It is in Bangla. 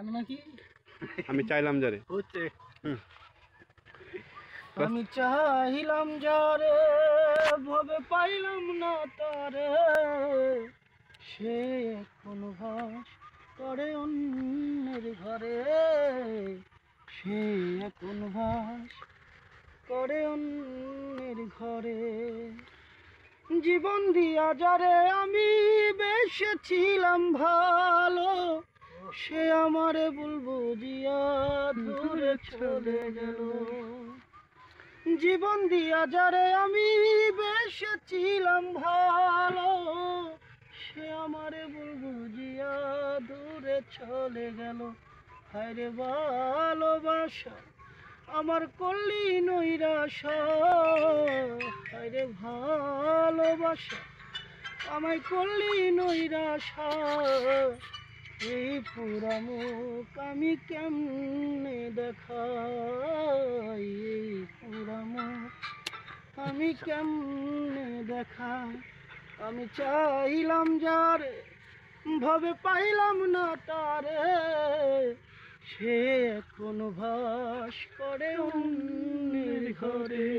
নাকি আমি চাইলাম যারে হচ্ছে আমি চাইলাম যারে ভাবে পাইলাম না তারে, সে এখন বাস করে অন্যের ঘরে, সে এখন বাস করে অন্যের ঘরে। জীবন দিয়া যারে আমি বেসেছিলাম ভালো, সে আমারে বলবো জিয়া দূরে চলে গেল। জীবন দিয়া যারে আমি বেসেছিলাম ভালো, সে আমারে বলবো জিয়া দূরে চলে গেল। হায়রে ভালোবাসা আমার করলি নৈরাশা, হায়রে ভালোবাসা আমায় করলি নৈরাশা। এই পুরা মুখ আমি কেমনে দেখাই, এই পুরা মুখ আমি কেমনে দেখাই। আমি চাইলাম যারে ভাবে পাইলাম না তারে, সে এখন বাস করে অন্যের ঘরে।